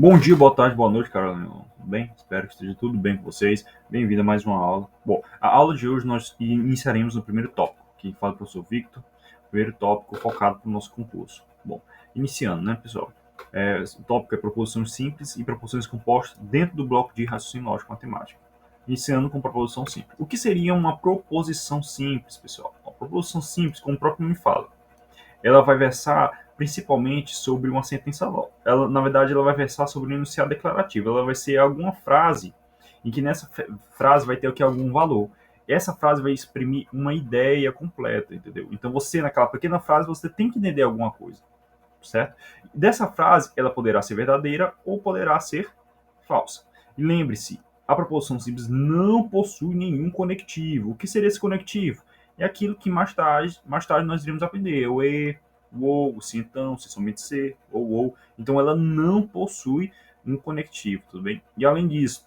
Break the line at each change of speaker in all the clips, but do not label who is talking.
Bom dia, boa tarde, boa noite, Carolina. Tudo bem? Espero que esteja tudo bem com vocês. Bem-vindo a mais uma aula. Bom, a aula de hoje nós iniciaremos no primeiro tópico, que fala o professor Victor, primeiro tópico focado para o nosso concurso. Bom, iniciando, né, pessoal? O tópico é proposições simples e proposições compostas dentro do bloco de raciocínio lógico matemático. Iniciando com proposição simples. O que seria uma proposição simples, pessoal? Uma proposição simples, como o próprio nome fala, ela vai versar principalmente sobre uma sentença lógica. Ela, na verdade, ela vai versar sobre um enunciado declarativo. Ela vai ser alguma frase em que nessa frase vai ter aqui algum valor. Essa frase vai exprimir uma ideia completa, entendeu? Então você, naquela pequena frase, você tem que entender alguma coisa, certo? Dessa frase, ela poderá ser verdadeira ou poderá ser falsa. E lembre-se, a proposição simples não possui nenhum conectivo. O que seria esse conectivo? É aquilo que mais tarde nós iremos aprender. O e, o ou, o se então, se somente se, ou. Então ela não possui um conectivo, tudo bem? E além disso,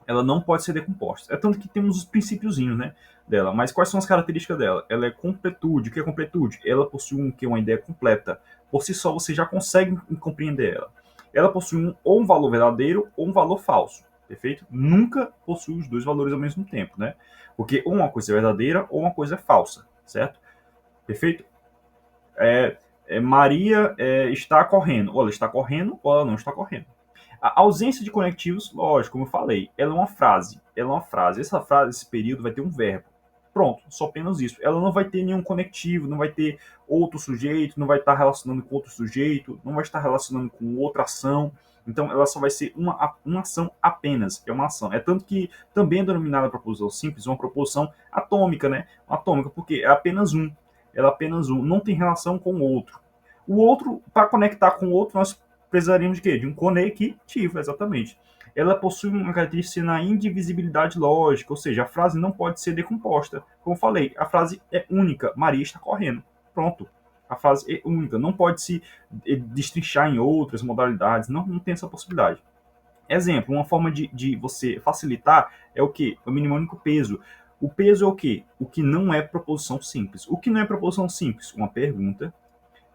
ela não pode ser decomposta. É tanto que temos os princípiozinhos, né, dela. Mas quais são as características dela? Ela é completude. O que é completude? Ela possui uma ideia completa. Por si só, você já consegue compreender ela. Ela possui ou um valor verdadeiro ou um valor falso. Perfeito? Nunca possui os dois valores ao mesmo tempo, né? Porque uma coisa é verdadeira ou uma coisa é falsa, certo? Perfeito? Maria está correndo. Ou ela está correndo ou ela não está correndo. A ausência de conectivos, lógico, como eu falei, ela é uma frase. Ela é uma frase. Essa frase, esse período, vai ter um verbo. Pronto, só apenas isso. Ela não vai ter nenhum conectivo, não vai ter outro sujeito, não vai estar relacionando com outro sujeito, não vai estar relacionando com outra ação. Então, ela só vai ser uma ação apenas. É uma ação. É tanto que também é denominada proposição simples, uma proposição atômica, né? Atômica, porque é apenas um. Ela é apenas um. Não tem relação com o outro. O outro, para conectar com o outro, nós precisaríamos de quê? De um conectivo, exatamente. Ela possui uma característica na indivisibilidade lógica, ou seja, a frase não pode ser decomposta. Como eu falei, a frase é única. Maria está correndo. Pronto. A frase é única. Não pode se destrinchar em outras modalidades. Não tem essa possibilidade. Exemplo, uma forma de você facilitar é o quê? O mnemônico peso. O peso é o quê? O que não é proposição simples. O que não é proposição simples? Uma pergunta,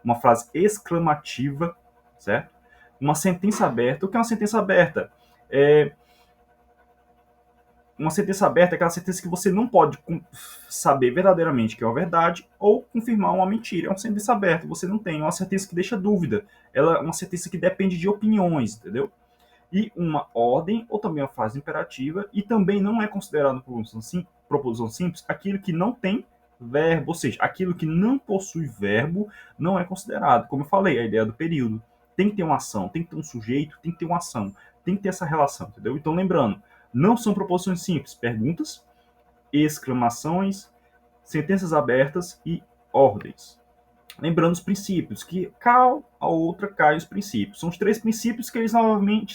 uma frase exclamativa, certo? Uma sentença aberta. O que é uma sentença aberta? Uma sentença aberta é aquela sentença que você não pode saber verdadeiramente que é uma verdade ou confirmar uma mentira. É uma sentença aberta, você não tem. É uma sentença que deixa dúvida. Ela é uma sentença que depende de opiniões, entendeu? E uma ordem, ou também uma frase imperativa, e também não é considerado proposição simples aquilo que não tem verbo, ou seja, aquilo que não possui verbo não é considerado. Como eu falei, a ideia do período. Tem que ter uma ação, tem que ter um sujeito, tem que ter uma ação, tem que ter essa relação, entendeu? Então, lembrando, não são proposições simples, perguntas, exclamações, sentenças abertas e ordens. Lembrando os princípios, que a outra cai os princípios. São os três princípios que eles novamente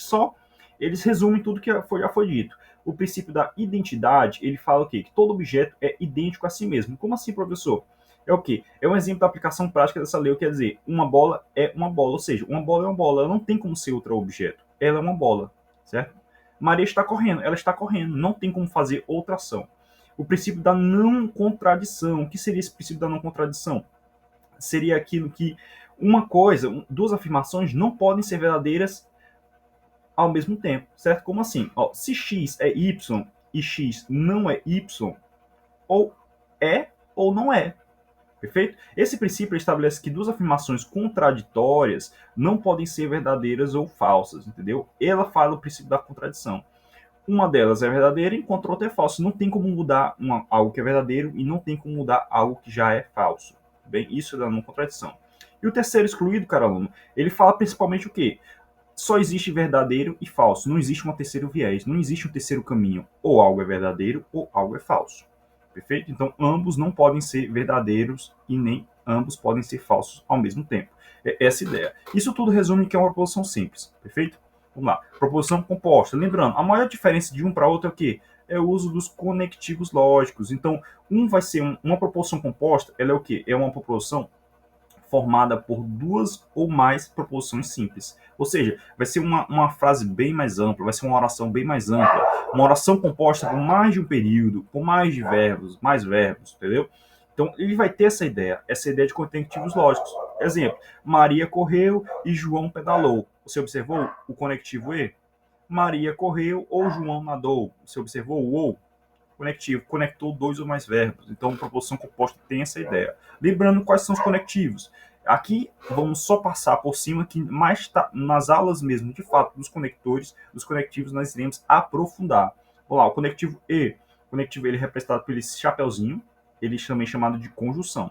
eles resumem tudo que já foi dito. O princípio da identidade, ele fala o quê? Que todo objeto é idêntico a si mesmo. Como assim, professor? É o quê? É um exemplo da aplicação prática dessa lei, quer dizer, uma bola é uma bola, ou seja, uma bola é uma bola, ela não tem como ser outro objeto. Ela é uma bola, certo? Maria está correndo, ela está correndo, não tem como fazer outra ação. O princípio da não contradição. O que seria esse princípio da não contradição? Seria aquilo que uma coisa, duas afirmações não podem ser verdadeiras ao mesmo tempo, certo? Como assim? Ó, se x é y e x não é y, ou é ou não é. Perfeito? Esse princípio estabelece que duas afirmações contraditórias não podem ser verdadeiras ou falsas, entendeu? Ela fala o princípio da contradição. Uma delas é verdadeira, enquanto a outra é falsa. Não tem como mudar algo que é verdadeiro e não tem como mudar algo que já é falso. Bem, isso é da não contradição. E o terceiro excluído, cara aluno, ele fala principalmente o quê? Só existe verdadeiro e falso. Não existe um terceiro viés, não existe um terceiro caminho. Ou algo é verdadeiro ou algo é falso. Perfeito? Então, ambos não podem ser verdadeiros e nem ambos podem ser falsos ao mesmo tempo. É essa ideia. Isso tudo resume que é uma proposição simples. Perfeito? Vamos lá. Proposição composta. Lembrando, a maior diferença de um para outro é o quê? É o uso dos conectivos lógicos. Então, vai ser uma proposição composta, ela é o quê? É uma proposição formada por duas ou mais proposições simples. Ou seja, vai ser uma frase bem mais ampla, vai ser uma oração bem mais ampla, uma oração composta por mais de um período, com mais de verbos, mais verbos, entendeu? Então, ele vai ter essa ideia de conectivos lógicos. Exemplo, Maria correu e João pedalou. Você observou o conectivo e? Maria correu ou João nadou. Você observou o ou? Conectivo, conectou dois ou mais verbos. Então, proposição composta tem essa ideia. Lembrando quais são os conectivos. Aqui vamos só passar por cima que mais nas aulas mesmo, de fato, dos conectores, dos conectivos, nós iremos aprofundar. Vamos lá, o conectivo E. O conectivo ele é representado por esse chapeuzinho, ele também é chamado de conjunção.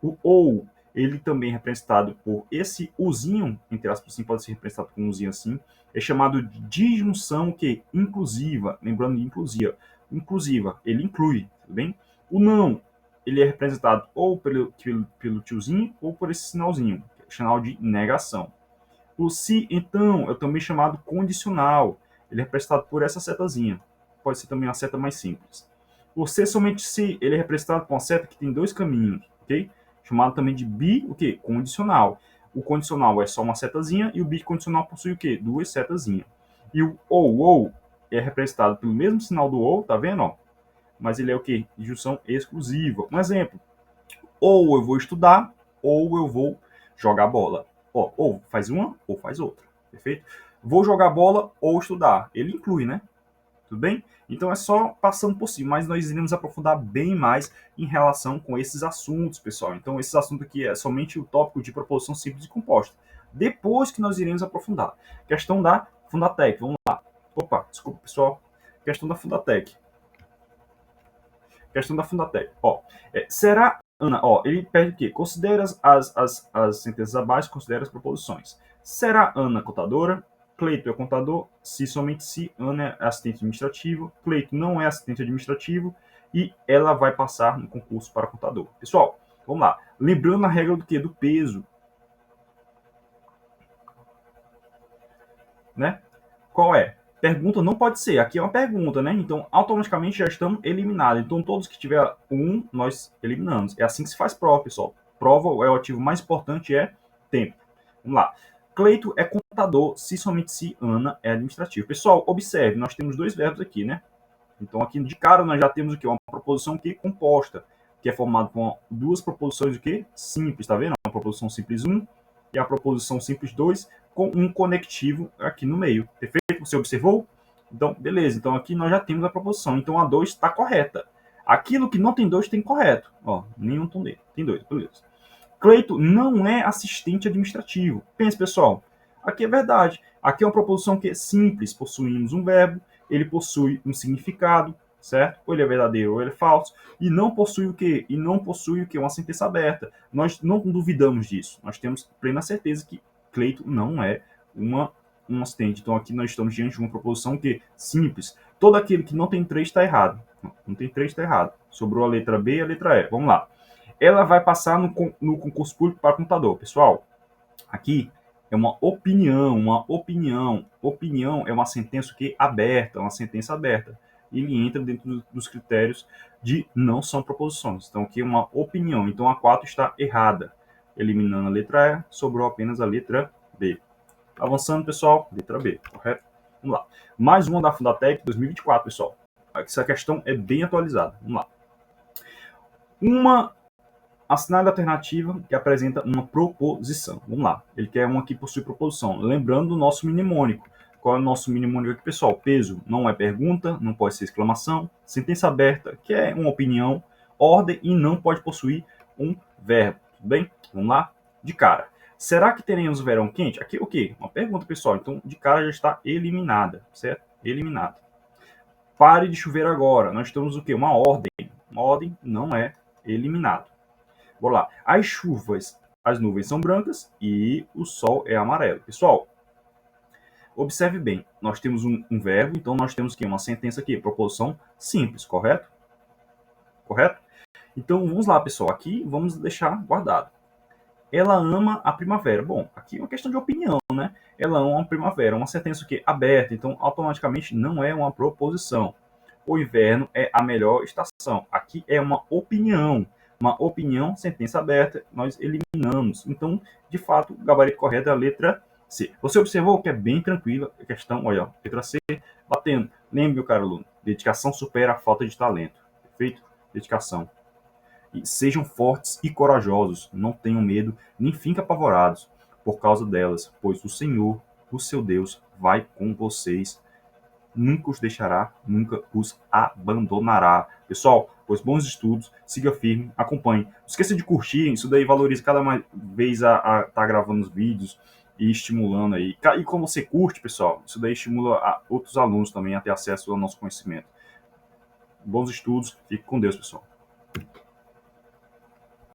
O ou, ele também é representado por esse uzinho, entre aspas, assim, pode ser representado com um uzinho assim, é chamado de disjunção que inclusiva, lembrando de inclusiva, ele inclui, tudo bem? O não, ele é representado ou pelo tiozinho ou por esse sinalzinho, que é sinal de negação. O se, então, é também chamado condicional, ele é representado por essa setazinha, pode ser também uma seta mais simples. O se, somente se, ele é representado por uma seta que tem dois caminhos, ok? Chamado também de bi, o quê? Condicional. O condicional é só uma setazinha e o bicondicional possui o quê? Duas setazinhas. E o ou é representado pelo mesmo sinal do ou, tá vendo? Ó? Mas ele é o quê? Junção exclusiva. Um exemplo. Ou eu vou estudar, ou eu vou jogar bola. Ó, ou faz uma, ou faz outra. Perfeito? Vou jogar bola ou estudar. Ele inclui, né? Tudo bem? Então é só passando por cima, mas nós iremos aprofundar bem mais em relação com esses assuntos, pessoal. Então esses assuntos aqui é somente o tópico de proposição simples e composta. Depois que nós iremos aprofundar. Questão da Fundatec, vamos lá. Opa, desculpa, pessoal. Questão da Fundatec. Questão da Fundatec. Ó, será, Ana, ó, ele pede o quê? Considera as sentenças abaixo, considera as proposições. Será Ana contadora? Cleito é contador, se somente se Ana é assistente administrativo, Cleito não é assistente administrativo e ela vai passar no concurso para contador. Pessoal, vamos lá. Lembrando a regra do quê? Do peso. Né? Qual é? Pergunta não pode ser. Aqui é uma pergunta, né? Então, automaticamente já estamos eliminados. Então, todos que tiver um, nós eliminamos. É assim que se faz prova, pessoal. Prova, o ativo mais importante é tempo. Vamos lá. Cleito é contador, se somente se Ana é administrativo. Pessoal, observe, nós temos dois verbos aqui, né? Então, aqui de cara, nós já temos o quê? Uma proposição que composta, que é formada com duas proposições o quê? Simples, tá vendo? Uma proposição simples 1 e a proposição simples 2 com um conectivo aqui no meio. Perfeito? Você observou? Então, beleza. Então, aqui nós já temos a proposição. Então, a 2 está correta. Aquilo que não tem 2 tem correto. Ó, nenhum tom dele. Tem 2, beleza. Cleito não é assistente administrativo. Pense, pessoal. Aqui é verdade. Aqui é uma proposição que é simples. Possuímos um verbo, ele possui um significado, certo? Ou ele é verdadeiro ou ele é falso. E não possui o quê? E não possui o quê? Uma sentença aberta. Nós não duvidamos disso. Nós temos plena certeza que Cleito não é um assistente. Então aqui nós estamos diante de uma proposição que simples. Todo aquele que não tem 3 está errado. Não tem 3 está errado. Sobrou a letra B e a letra E. Vamos lá. Ela vai passar no concurso público para contador. Pessoal, aqui é uma opinião, uma opinião. Opinião é uma sentença que aberta, uma sentença aberta. Ele entra dentro dos critérios de não são proposições. Então aqui é uma opinião. Então a 4 está errada. Eliminando a letra E, sobrou apenas a letra B. Avançando, pessoal, letra B, correto? Vamos lá. Mais uma da Fundatec 2024, pessoal. Essa questão é bem atualizada. Vamos lá. Uma assinada alternativa que apresenta uma proposição. Vamos lá. Ele quer uma que possui proposição. Lembrando o nosso mnemônico. Qual é o nosso mnemônico aqui, pessoal? Peso não é pergunta, não pode ser exclamação. Sentença aberta, que é uma opinião. Ordem e não pode possuir um verbo. Tudo bem? Vamos lá? De cara. Será que teremos verão quente? Aqui o quê? Uma pergunta, pessoal. Então, de cara já está eliminada, certo? Eliminada. Pare de chover agora. Nós temos o quê? Uma ordem. Uma ordem não é eliminado. Bora lá. As chuvas, as nuvens são brancas e o sol é amarelo. Pessoal, observe bem. Nós temos um verbo, então nós temos aqui uma sentença aqui, proposição simples, correto? Correto? Então, vamos lá, pessoal. Aqui vamos deixar guardado. Ela ama a primavera. Bom, aqui é uma questão de opinião, né? Ela ama a primavera. Uma sentença que aberta, então automaticamente não é uma proposição. O inverno é a melhor estação. Aqui é uma opinião. Uma opinião, sentença aberta, nós eliminamos. Então, de fato, o gabarito correto é a letra C. Você observou que é bem tranquila a questão, olha, letra C, batendo. Lembre, meu caro aluno, dedicação supera a falta de talento. Perfeito? Dedicação. E sejam fortes e corajosos, não tenham medo, nem fiquem apavorados por causa delas, pois o Senhor, o seu Deus, vai com vocês, nunca os deixará, nunca os abandonará. Pessoal, pois bons estudos, siga firme, acompanhe. Não esqueça de curtir, isso daí valoriza cada vez a tá gravando os vídeos e estimulando aí. E como você curte, pessoal, isso daí estimula outros alunos também a ter acesso ao nosso conhecimento. Bons estudos, fique com Deus, pessoal.